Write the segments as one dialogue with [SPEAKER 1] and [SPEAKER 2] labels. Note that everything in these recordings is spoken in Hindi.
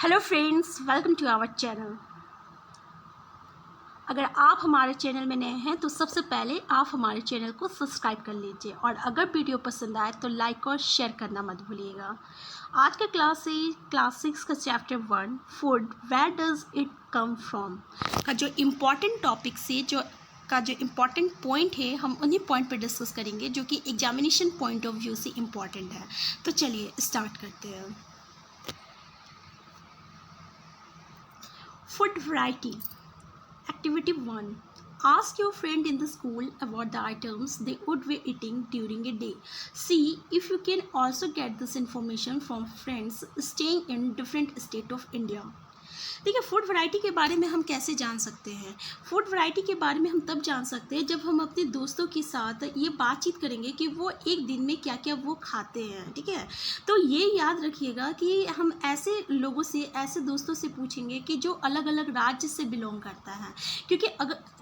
[SPEAKER 1] Hello friends, welcome to our channel. अगर आप हमारे चैनल में नए हैं तो सबसे पहले आप हमारे चैनल को सब्सक्राइब कर लीजिए और अगर वीडियो पसंद आए तो लाइक और शेयर करना मत भूलिएगा। आज का क्लास 6 का chapter 1 food where does it come from का जो इम्पॉर्टेंट टॉपिक से जो इम्पॉर्टेंट पॉइंट है हम उन्हीं पॉइंट पर डिस्कस करेंगे जो कि एग्जामिनेशन पॉइंट ऑफ व्यू से इम्पॉर्टेंट है। तो चलिए स्टार्ट करते हैं। Food variety Activity 1. Ask your friend in the school about the items they would be eating during a day. See if you can also get this information from friends staying in different state of India. देखिए, फूड वैरायटी के बारे में हम कैसे जान सकते हैं? फूड वैरायटी के बारे में हम तब जान सकते हैं जब हम अपने दोस्तों के साथ ये बातचीत करेंगे कि वो एक दिन में क्या क्या वो खाते हैं। ठीक है, तो ये याद रखिएगा कि हम ऐसे लोगों से, ऐसे दोस्तों से पूछेंगे कि जो अलग अलग राज्य से बिलोंग करता है,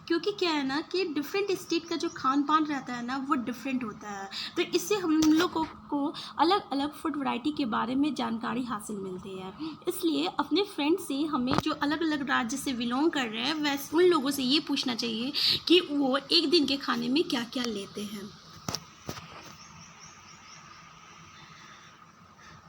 [SPEAKER 1] क्योंकि क्या है ना कि डिफरेंट स्टेट का जो खान पान रहता है ना वो डिफरेंट होता है। तो इससे हम लोगों को अलग अलग फूड वैरायटी के बारे में जानकारी हासिल मिलती है। इसलिए अपने फ्रेंड से हमें जो अलग अलग राज्य से बिलोंग कर रहे हैं वैसे उन लोगों से ये पूछना चाहिए कि वो एक दिन के खाने में क्या क्या लेते हैं।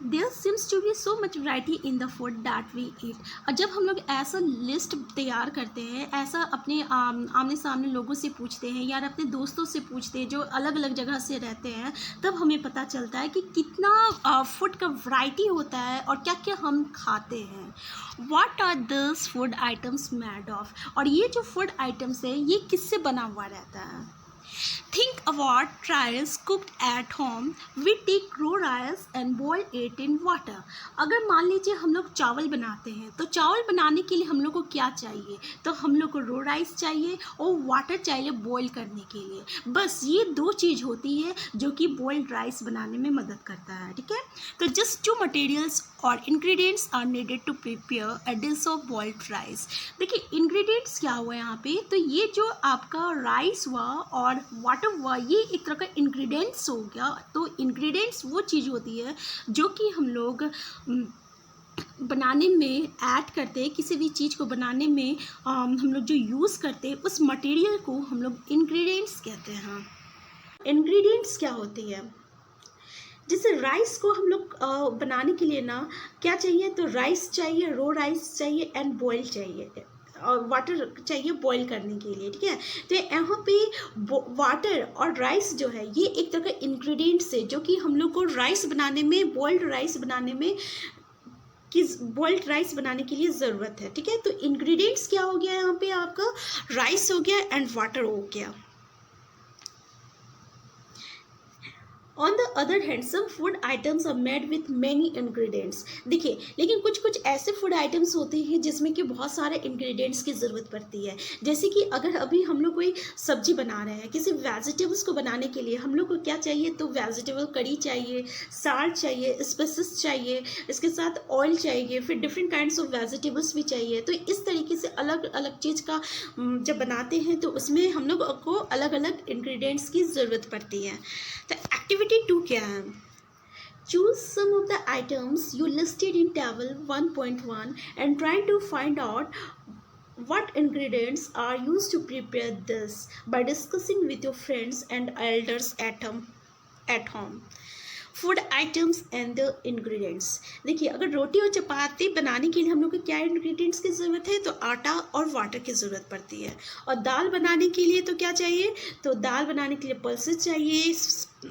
[SPEAKER 1] There seems to be so much variety in the food that we eat. और जब हम लोग ऐसा लिस्ट तैयार करते हैं, ऐसा अपने आमने सामने लोगों से पूछते हैं या अपने दोस्तों से पूछते हैं जो अलग अलग जगह से रहते हैं, तब हमें पता चलता है कि कितना फूड का वैरायटी होता है और क्या क्या हम खाते हैं। What are these food items made of? और ये जो फूड आइटम्स है ये किससे बना हुआ रहता है? Think about rice cooked at home. We take raw rice and boil it in water. अगर मान लीजिए हम लोग चावल बनाते हैं तो चावल बनाने के लिए हम लोग को क्या चाहिए? तो हम लोग को रो राइस चाहिए और वाटर चाहिए बॉईल करने के लिए। बस ये दो चीज़ होती है जो कि बॉइल्ड राइस बनाने में मदद करता है। ठीक है, तो जस्ट 2 मटेरियल्स और ingredients are needed to prepare a dish of boiled rice. देखिए, इंग्रेडिएंट्स क्या हुआ यहाँ पे? तो ये जो आपका राइस हुआ और वाटर हुआ ये एक तरह का इंग्रेडिएंट्स हो गया। तो इंग्रेडिएंट्स वो चीज़ होती है जो कि हम लोग बनाने में ऐड करते हैं। किसी भी चीज़ को बनाने में हम लोग जो यूज़ करते हैं उस मटेरियल को हम लोग इंग्रेडिएंट्स कहते हैं। इंग्रेडिएंट्स क्या होती है? जैसे राइस को हम लोग बनाने के लिए ना क्या चाहिए? तो राइस चाहिए, रो राइस चाहिए एंड बॉयल चाहिए और वाटर चाहिए बॉईल करने के लिए। ठीक है, तो यहाँ पे वाटर और राइस जो है ये एक तरह का इंग्रेडिएंट्स है जो कि हम लोग को राइस बनाने में, बॉइल्ड राइस बनाने में बॉइल्ड राइस बनाने के लिए ज़रूरत है। ठीक है, तो इंग्रेडिएंट्स क्या हो गया यहाँ पे? आपका राइस हो गया एंड वाटर हो गया। On the other hand, some food items are made with many ingredients. देखिए, लेकिन कुछ कुछ ऐसे फूड आइटम्स होते हैं जिसमें कि बहुत सारे इंग्रेडिएंट्स की ज़रूरत पड़ती है। जैसे कि अगर अभी हम लोग कोई सब्जी बना रहे हैं, किसी वेजिटेबल्स को बनाने के लिए हम लोग को क्या चाहिए? तो वेजिटेबल कड़ी चाहिए, साल्ट चाहिए, स्पाइसेस चाहिए, इसके साथ ऑयल चाहिए, फिर डिफरेंट काइंड्स ऑफ वेजिटेबल्स भी चाहिए। तो इस तरीके से अलग अलग चीज़ का जब बनाते हैं तो उसमें हम लोग को अलग अलग इंग्रेडिएंट्स की ज़रूरत पड़ती है। तो एक्टिविटी 2 क्या है? Choose some of the items you listed in table 1.1 and try to find out what ingredients are used to prepare this by discussing with your friends and elders at home. Food items and the ingredients. देखिए, अगर रोटी और चपाती बनाने के लिए हम लोग को क्या इंग्रेडिएंट्स की ज़रूरत है? तो आटा और वाटर की ज़रूरत पड़ती है। और दाल बनाने के लिए तो क्या चाहिए? तो दाल बनाने के लिए पल्सेस चाहिए,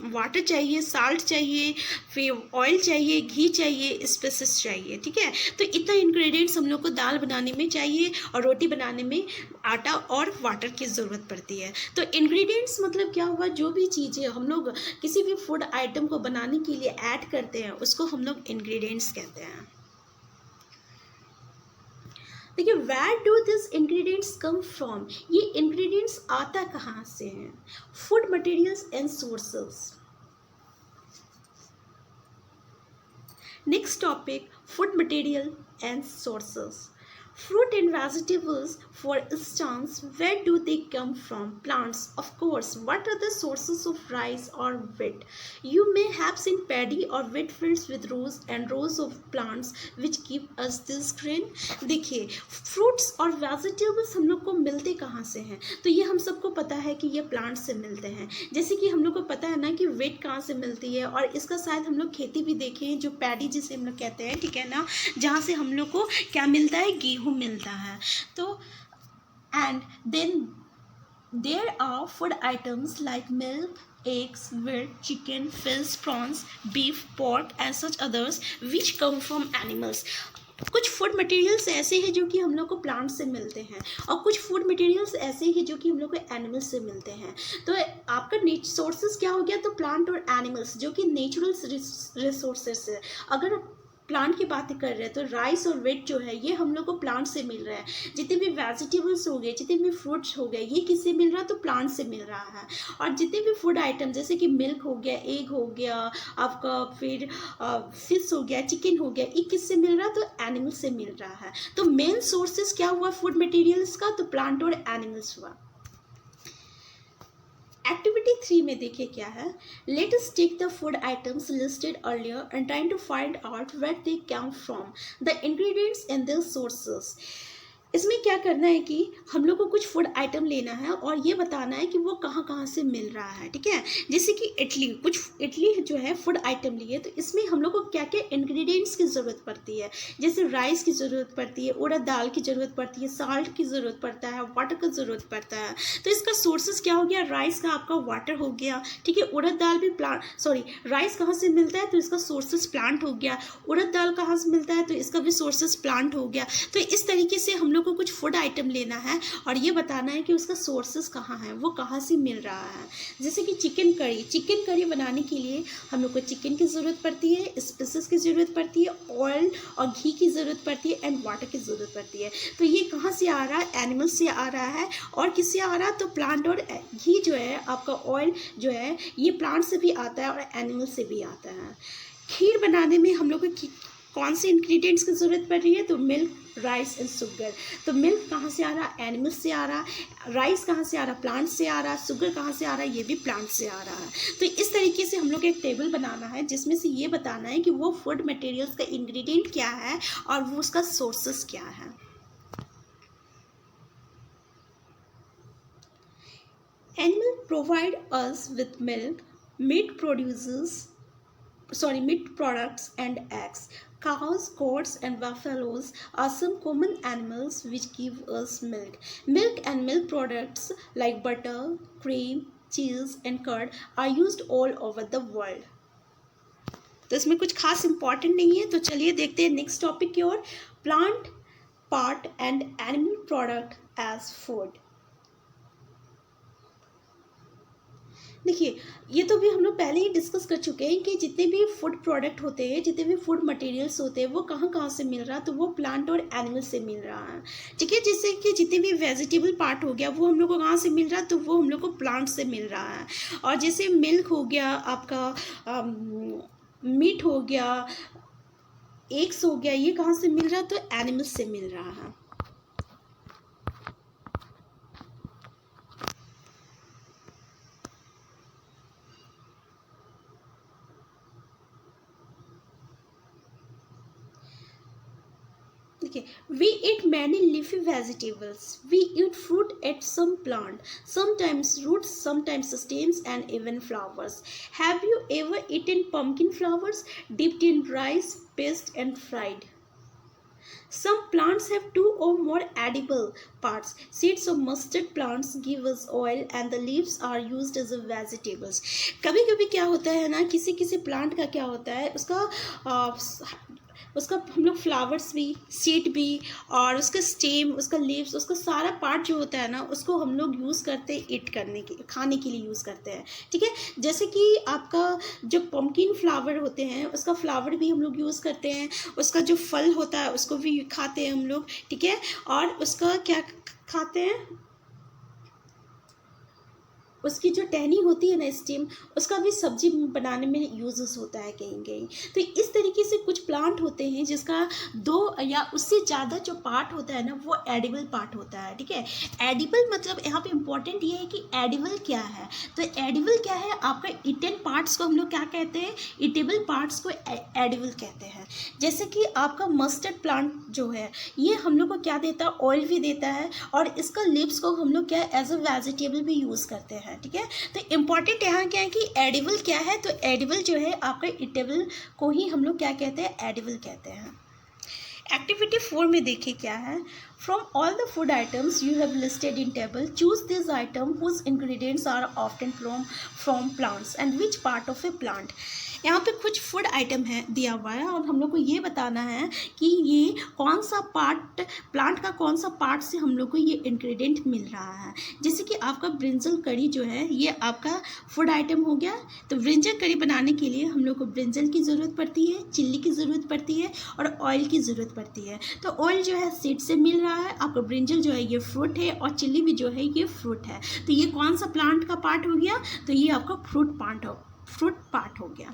[SPEAKER 1] वाटर चाहिए, साल्ट चाहिए, फिर ऑयल चाहिए, घी चाहिए, स्पाइसेस चाहिए। ठीक है, तो इतना इंग्रेडिएंट्स हम लोग को दाल बनाने में चाहिए और रोटी बनाने में आटा और वाटर की ज़रूरत पड़ती है। तो इंग्रेडिएंट्स मतलब क्या हुआ? जो भी चीज़ें हम लोग किसी भी फूड आइटम को बनाने के लिए ऐड करते हैं उसको हम लोग इंग्रेडिएंट्स कहते हैं। देखिए, where do this ingredients come from? ये इंग्रेडिएंट्स आता कहाँ से हैं? Food materials and sources. Next topic, food material and sources. Fruit and vegetables, for instance, where do they come from? Plants, of course. What are the sources of rice or wheat? You may have seen paddy or wheat fields with rows and rows of plants which give us this grain. देखिए, फ्रूट्स और वेजिटेबल्स हम लोग को मिलते कहाँ से हैं? तो ये हम सबको पता है कि ये प्लांट से मिलते हैं। जैसे कि हम लोग को पता है ना कि wheat कहाँ से मिलती है, और इसका शायद हम लोग खेती भी देखे हैं, जो पैडी जिसे हम लोग कहते हैं, ठीक है ना, जहाँ से हम लोग को क्या मिलता है? गेहूँ मिलता है। तो and then there are food items like milk, eggs, wheat, chicken, fish, prawns, beef, pork and such others which come from animals. कुछ फूड मटेरियल्स ऐसे हैं जो कि हम लोग को प्लांट से मिलते हैं, और कुछ फूड मटेरियल्स ऐसे हैं जो कि हम लोग को एनिमल्स से मिलते हैं। तो आपका सोर्सेज क्या हो गया? तो प्लांट और एनिमल्स, जो कि नेचुरल रिसोर्सेस है। अगर प्लांट की बातें कर रहे हैं तो राइस और व्हीट जो है ये हम लोग को प्लांट से मिल रहा है। जितने भी वेजिटेबल्स हो गए, जितने भी फ्रूट्स हो गए, ये किससे मिल रहा है? तो प्लांट से मिल रहा है। और जितने भी फूड आइटम जैसे कि मिल्क हो गया, एग हो गया आपका, फिर फिश हो गया, चिकन हो गया, ये किससे मिल रहा है? तो एनिमल से मिल रहा है। तो मेन सोर्सेज क्या हुआ फूड मटेरियल्स का? तो प्लांट और एनिमल्स हुआ। एक्टिविटी 3 में देखिए क्या है। Let us take the food items listed earlier and trying to find out where they come from, the ingredients and their sources. इसमें क्या करना है कि हम लोग को कुछ फूड आइटम लेना है और ये बताना है कि वो कहाँ कहाँ से मिल रहा है, ठीक है। जैसे कि इडली, कुछ इडली जो है फूड आइटम लिए, तो इसमें हम लोग को क्या क्या इंग्रेडिएंट्स की ज़रूरत पड़ती है। जैसे राइस की ज़रूरत पड़ती है, उड़द दाल की ज़रूरत पड़ती है, साल्ट की ज़रूरत पड़ता है, वाटर का ज़रूरत पड़ता है। तो इसका सोर्सेस क्या हो गया? राइस का आपका वाटर हो गया, ठीक है। उड़द दाल भी राइस कहाँ से मिलता है? तो इसका सोर्सेस प्लांट हो गया। उड़द दाल कहाँ से मिलता है? तो इसका भी सोर्सेस प्लांट हो गया। तो इस तरीके से हम लोग को कुछ फूड आइटम लेना है और ये बताना है कि उसका सोर्सेस कहाँ है, वो कहाँ से मिल रहा है। जैसे कि चिकन करी बनाने के लिए हम लोग को चिकन की ज़रूरत पड़ती है, स्पाइसेस की ज़रूरत पड़ती है, ऑयल और घी की ज़रूरत पड़ती है, एंड वाटर की ज़रूरत पड़ती है। तो ये कहाँ से आ रहा है? एनिमल से आ रहा है। और किससे आ रहा है? तो प्लांट। और घी जो है आपका, ऑयल जो है, ये प्लांट से भी आता है और एनिमल से भी आता है। खीर बनाने में हम लोग को कौन से इंग्रेडिएंट्स की ज़रूरत पड़ रही है? तो मिल्क, राइस एंड शुगर। तो मिल्क कहाँ से आ रहा है? एनिमल से आ रहा है। राइस कहाँ से आ रहा है? प्लांट से आ रहा है। शुगर कहाँ से आ रहा है? ये भी प्लांट से आ रहा है। तो इस तरीके से हम लोग एक टेबल बनाना है जिसमें से ये बताना है कि वो फूड मटेरियल्स का इंग्रेडिएंट क्या है और वो उसका सोर्सेस क्या है। Animal provide us with milk, meat products and eggs. Cows, goats and buffaloes are some common animals which give us milk. Milk and milk products like butter, cream, cheese and curd are used all over the world. तो इसमें कुछ खास इंपॉर्टेंट नहीं है। तो चलिए देखते हैं नेक्स्ट टॉपिक की ओर। Plant part and animal product as food. देखिए, ये तो भी हम लोग पहले ही डिस्कस कर चुके हैं कि जितने भी फूड प्रोडक्ट होते हैं, जितने भी फूड मटेरियल्स होते हैं, वो कहाँ कहाँ से मिल रहा है? तो वो प्लांट और एनिमल से मिल रहा है, ठीक है। जैसे कि जितने भी वेजिटेबल पार्ट हो गया वो हम लोग को कहाँ से मिल रहा है? तो वो हम लोग को प्लांट से मिल रहा है। और जैसे मिल्क हो गया आपका, मीट हो गया, एग्स हो गया, ये कहाँ से मिल रहा है? तो एनिमल से मिल रहा है। Okay, we eat many leafy vegetables. We eat fruit at some plant, sometimes roots, sometimes stems, and even flowers. Have you ever eaten pumpkin flowers dipped in rice, paste, and fried? Some plants have 2 or more edible parts. Seeds of mustard plants give us oil and the leaves are used as a vegetables. कभी कभी क्या होता है ना, किसी किसी प्लांट का क्या होता है, उसका हम लोग फ्लावर्स भी, सीड भी, और उसका स्टेम, उसका लीव्स, उसका सारा पार्ट जो होता है ना, उसको हम लोग यूज़ करते हैं ईट करने के, खाने के लिए यूज़ करते हैं, ठीक है। जैसे कि आपका जो पम्पकिन फ्लावर होते हैं, उसका फ्लावर भी हम लोग यूज़ करते हैं, उसका जो फल होता है उसको भी खाते हैं हम लोग, ठीक है। और उसका क्या खाते हैं? उसकी जो टहनी होती है ना, स्टेम, उसका भी सब्जी बनाने में यूज़ होता है कहीं कहीं। तो इस तरीके से कुछ प्लांट होते हैं जिसका 2 या उससे ज़्यादा जो पार्ट होता है ना, वो एडिबल पार्ट होता है, ठीक है। एडिबल मतलब यहाँ पे इम्पॉर्टेंट ये है कि एडिबल क्या है। तो एडिबल क्या है, आपका ईटन पार्ट्स को हम लोग क्या कहते हैं, ईटेबल पार्ट्स को एडिबल कहते हैं। जैसे कि आपका मस्टर्ड प्लांट जो है, ये हम लोग को क्या देता है, ऑयल भी देता है, और इसका लीव्स को हम लोग क्या एज अ वेजिटेबल भी यूज़ करते हैं, ठीक है। तो इम्पॉर्टेंट यहाँ क्या है कि एडिबल क्या है, तो एडिबल जो है आपका ईटेबल को ही हम लोग क्या कहते हैं, एडिबल कहते हैं। एक्टिविटी 4 में देखिए क्या है, from all the food items you have listed in table choose this item whose ingredients are often from plants and which part of a plant. यहाँ पे कुछ फूड आइटम है दिया हुआ है और हम लोग को ये बताना है कि ये कौन सा पार्ट, प्लांट का कौन सा पार्ट से हम लोग को ये इंग्रेडिएंट मिल रहा है। जैसे कि आपका ब्रिंजल करी जो है, ये आपका फूड आइटम हो गया। तो ब्रिंजल करी बनाने के लिए हम लोग को ब्रिंजल की ज़रूरत पड़ती है, चिल्ली की ज़रूरत पड़ती है और ऑयल की ज़रूरत पड़ती है। तो ऑयल जो है सीड से मिल रहा है, आपका ब्रिंजल जो है ये फ्रूट है, और चिल्ली भी जो है ये फ्रूट है। तो ये कौन सा प्लांट का पार्ट हो गया, तो ये आपका फ्रूट पार्ट हो गया।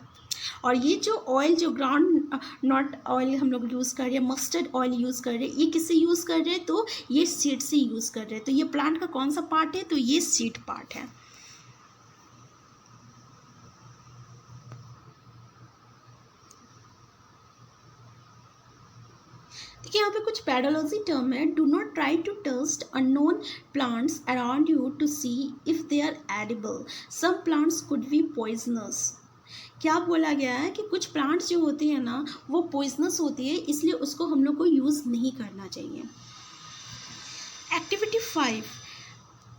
[SPEAKER 1] और ये जो ऑयल, जो ग्राउंड नट ऑयल हम लोग यूज़ कर रहे हैं, मस्टर्ड ऑयल यूज़ कर रहे हैं, ये किससे यूज़ कर रहे हैं, तो ये सीड से यूज़ कर रहे हैं। तो ये प्लांट का कौन सा पार्ट है, तो ये सीड पार्ट है। देखिए यहाँ पे कुछ पैडोलॉजी टर्म है। Do not try to taste unknown plants around you to see if they are edible, some plants could be poisonous. क्या बोला गया है कि कुछ प्लांट्स जो होती हैं ना, वो पॉइजनस होती है, इसलिए उसको हम लोग को यूज़ नहीं करना चाहिए। Activity 5,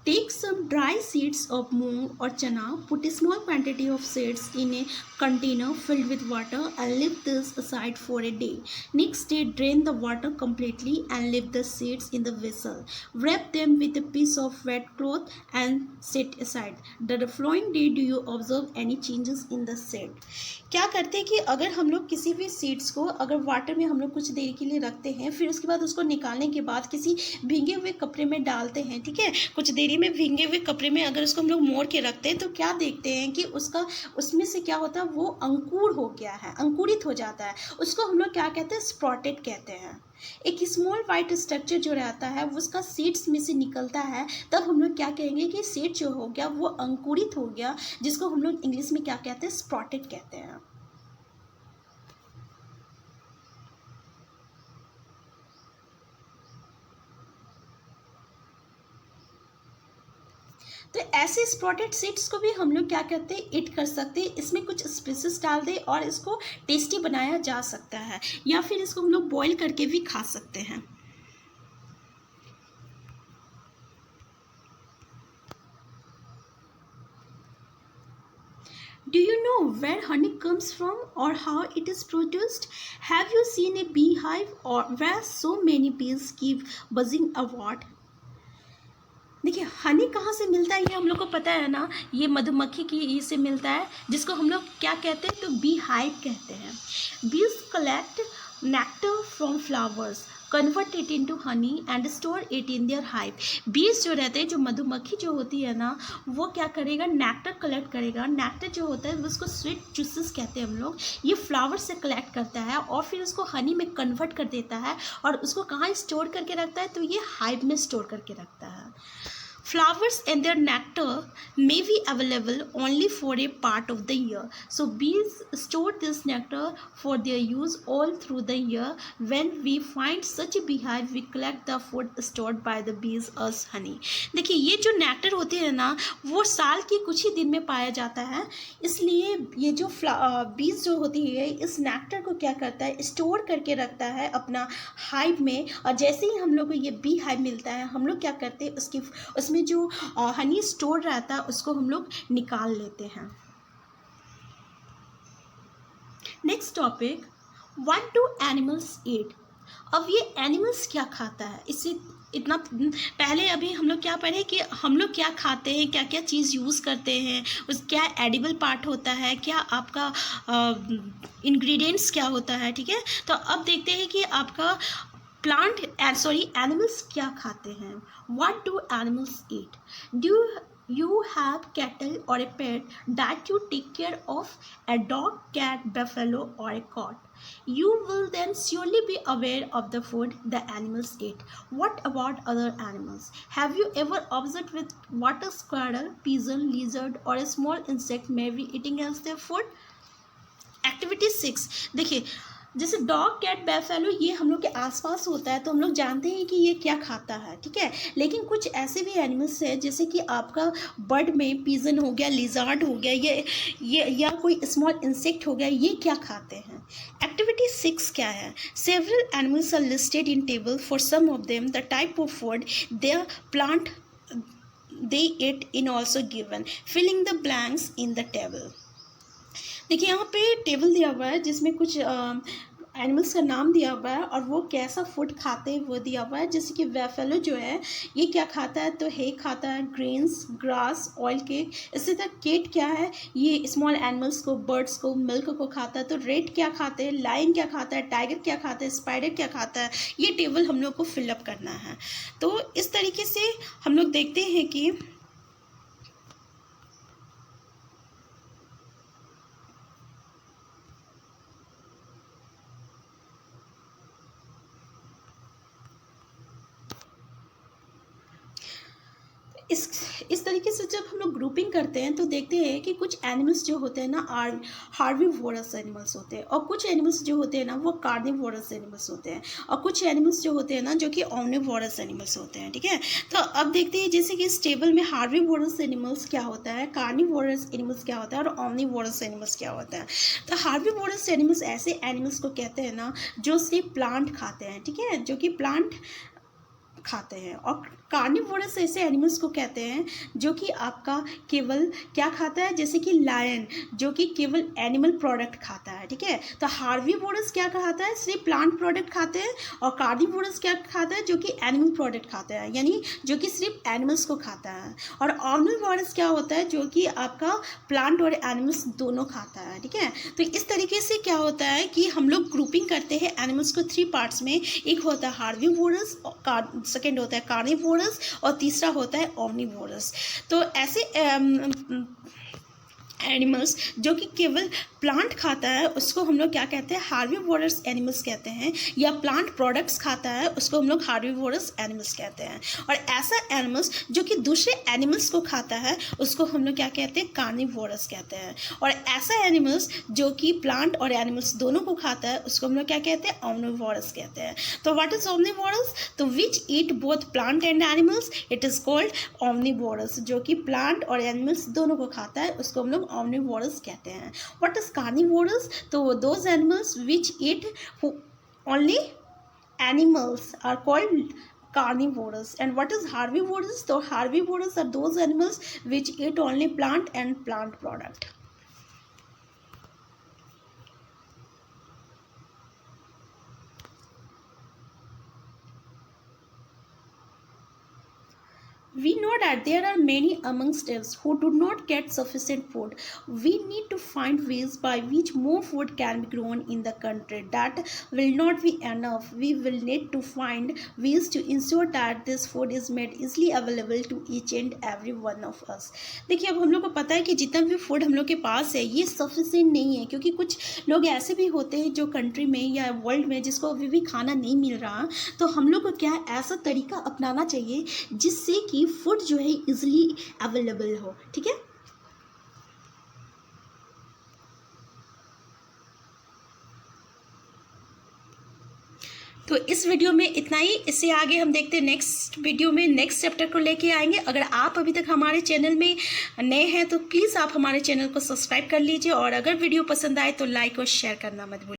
[SPEAKER 1] take some dry seeds of moong or chana, put a small quantity of seeds in a container filled with water and leave this aside for a day. Next day, drain the water completely and leave the seeds in the vessel. Wrap them with a piece of wet cloth and set aside. The following day, do you observe any changes in the seed? क्या करते हैं कि अगर हम लोग किसी भी सीड्स को अगर वाटर में हम लोग कुछ देर के लिए रखते हैं, फिर उसके बाद उसको निकालने के बाद किसी भीगे हुए कपड़े में डालते हैं, ठीक है। कुछ देरी में भीगे हुए कपड़े में अगर उसको हम लोग मोड़ के रखते हैं, तो क्या देखते हैं कि उसमें से क्या होता है, वो अंकुर हो गया है, अंकुरित हो जाता है। उसको हम लोग क्या कहते हैं, स्प्रॉटेड कहते हैं। एक स्मॉल वाइट स्ट्रक्चर जो रहता है वो उसका सीड्स में से निकलता है, तब हम लोग क्या कहेंगे कि सीड जो हो गया वो अंकुरित हो गया, जिसको हम लोग इंग्लिश में क्या कहते हैं, स्प्रॉटेड कहते हैं। तो ऐसे स्प्रॉटेड सीड्स को भी हम लोग क्या कहते हैं, ईट कर सकते हैं। इसमें कुछ स्पाइसेस डाल दें और इसको टेस्टी बनाया जा सकता है, या फिर इसको हम लोग बॉईल करके भी खा सकते हैं। Do you know where honey comes from or how it is produced? Have you seen a beehive or where so many bees keep buzzing about? देखिए हनी कहाँ से मिलता है, ये हम लोग को पता है ना, ये मधुमक्खी की ये से मिलता है, जिसको हम लोग क्या कहते हैं, तो बी हाइव कहते हैं। बीज collect nectar from flowers, convert it into honey and store it in their hive. बीज जो रहते हैं, जो मधुमक्खी जो होती है ना, वो क्या करेगा, नेक्टर कलेक्ट करेगा। नेक्टर जो होता है उसको स्वीट जूसेस कहते हैं हम लोग। ये फ्लावर से कलेक्ट करता है और फिर उसको हनी में कन्वर्ट कर देता है, और उसको कहाँ स्टोर करके रखता है, तो ये हाइव में स्टोर करके रखता है। Flowers and their nectar may be available only for a part of the year. So bees store this nectar for their use all through the year. When we find such a beehive, we collect the food stored by the bees as honey. देखिए ये जो नेक्टर होते हैं ना, वो साल के कुछ ही दिन में पाया जाता है, इसलिए ये जो बीज जो होती है इस नेक्टर को क्या करता है, स्टोर करके रखता है अपना हाइव में। और जैसे ही हम लोग को ये बी हाइव मिलता है, हम लोग क्या करते हैं, उसमें जो हनी स्टोर रहता है उसको हम लोग निकाल लेते हैं। Next topic, what do animals eat. अब ये एनिमल्स क्या खाता है, इससे इतना पहले अभी हम लोग क्या पढ़े कि हम लोग क्या खाते हैं, क्या क्या चीज़ यूज़ करते हैं, उस क्या एडिबल पार्ट होता है, क्या आपका इंग्रेडिएंट्स क्या होता है, ठीक है। तो अब देखते हैं कि आपका एनिमल्स क्या खाते हैं। What do animals eat. you have cattle or a pet that you take care of, a dog, cat, buffalo, or a goat, you will then surely be aware of the food the animals eat. What about other animals? Have you ever observed with what a squirrel, pigeon, lizard, or a small insect may be eating as their food? Activity 6 देखिए, जैसे डॉग, कैट, बैफेलो ये हम लोग के आसपास होता है तो हम लोग जानते हैं कि ये क्या खाता है, ठीक है। लेकिन कुछ ऐसे भी एनिमल्स हैं जैसे कि आपका बर्ड में पिजन हो गया, लिजार्ड हो गया, ये या कोई स्मॉल इंसेक्ट हो गया, ये क्या खाते हैं। एक्टिविटी 6 क्या है? Several animals are listed in table, for some of them the type of food they plant they eat in also given, filling the blanks in the table. देखिए यहाँ पे टेबल दिया हुआ है जिसमें कुछ एनिमल्स का नाम दिया हुआ है और वो कैसा फूड खाते हैं वो दिया हुआ है। जैसे कि बैफेलो जो है ये क्या खाता है, तो हे खाता है, ग्रेन्स, ग्रास, ऑयल केक। इसी तरह केट क्या है, ये स्मॉल एनिमल्स को, बर्ड्स को, मिल्क को खाता है। तो रेड क्या खाते हैं, लायन क्या खाता है, टाइगर क्या खाता है, स्पाइडर क्या खाता है, ये टेबल हम लोग को फिलअप करना है। तो इस तरीके से हम लोग देखते हैं कि इस तरीके से जब हम लोग ग्रुपिंग करते हैं तो देखते हैं कि कुछ एनिमल्स जो होते हैं ना हार्बीवोरस एनिमल्स होते हैं, और कुछ एनिमल्स जो होते हैं ना वो कार्निवोरस एनिमल्स होते हैं, और कुछ एनिमल्स जो होते हैं ना जो कि ओमनिवोरस एनिमल्स होते हैं, ठीक है। तो अब देखते हैं जैसे कि इस टेबल में हार्बीवोरस एनिमल्स क्या होता है, कार्निवोरस एनिमल्स क्या होता है और ओमनिवोरस एनिमल्स क्या होता है। तो हार्बीवोरस एनिमल्स ऐसे एनिमल्स को कहते हैं ना जो सिर्फ प्लांट खाते हैं, ठीक है, जो कि प्लांट खाते हैं। और कार्निवोरस ऐसे एनिमल्स को कहते हैं जो कि आपका केवल क्या खाता है, जैसे कि लायन जो कि केवल एनिमल प्रोडक्ट खाता है, ठीक है। तो हार्बीवोरस क्या खाता है, सिर्फ प्लांट प्रोडक्ट खाते हैं, और कार्निवोरस क्या खाता है, जो कि एनिमल प्रोडक्ट खाता है, यानी जो कि सिर्फ एनिमल्स को खाता है। और ऑमनिवोरस क्या होता है, जो कि आपका प्लांट और एनिमल्स दोनों खाता है, ठीक है। तो इस तरीके से क्या होता है कि हम लोग ग्रुपिंग करते हैं एनिमल्स को 3 पार्ट्स में। एक होता है हार्बीवोरस, सेकेंड होता है कार्निवोरस, और तीसरा होता है ओमनिवोरस। तो ऐसे एनिमल्स जो कि केवल प्लांट खाता है उसको हम लोग क्या कहते हैं, हार्बीवोरस एनिमल्स कहते हैं, या प्लांट प्रोडक्ट्स खाता है उसको हम लोग हार्बीवोरस एनिमल्स कहते हैं। और ऐसा एनिमल्स जो कि दूसरे एनिमल्स को खाता है उसको हम लोग क्या कहते हैं, कार्निवोरस कहते हैं। और ऐसा एनिमल्स जो कि प्लांट और एनिमल्स दोनों को खाता है उसको हम लोग क्या कहते हैं, ओमनिवोरस कहते हैं। तो व्हाट इज ओमनिवोरस, तो which eat both plant and animals, it is called omnivorous. जो कि प्लांट और एनिमल्स दोनों को खाता है उसको हम लोग omnivorous कहते हैं। What is carnivorous? तो those animals which eat only animals are called carnivorous. And what is herbivorous? So herbivorous are those animals which eat only plant and plant product. We know that there are many amongst us who do not get sufficient food. We need to find ways by which more food can be grown in the country. That will not be enough. We will need to find ways to ensure that this food is made easily available to each and every one of us. देखिए अब हम लोग को पता है कि जितना भी फूड हम लोग के पास है ये सफिशिएंट नहीं है, क्योंकि कुछ लोग ऐसे भी होते हैं जो कंट्री में या वर्ल्ड में जिसको अभी भी खाना नहीं मिल रहा। तो हम लोग को क्या ऐसा तरीका अपनाना चाहिए जिससे कि फूड जो है इजीली अवेलेबल हो, ठीक है। तो इस वीडियो में इतना ही। इससे आगे हम देखते हैं नेक्स्ट वीडियो में नेक्स्ट चैप्टर को लेके आएंगे। अगर आप अभी तक हमारे चैनल में नए हैं तो प्लीज़ आप हमारे चैनल को सब्सक्राइब कर लीजिए, और अगर वीडियो पसंद आए तो लाइक और शेयर करना मत भूलिए।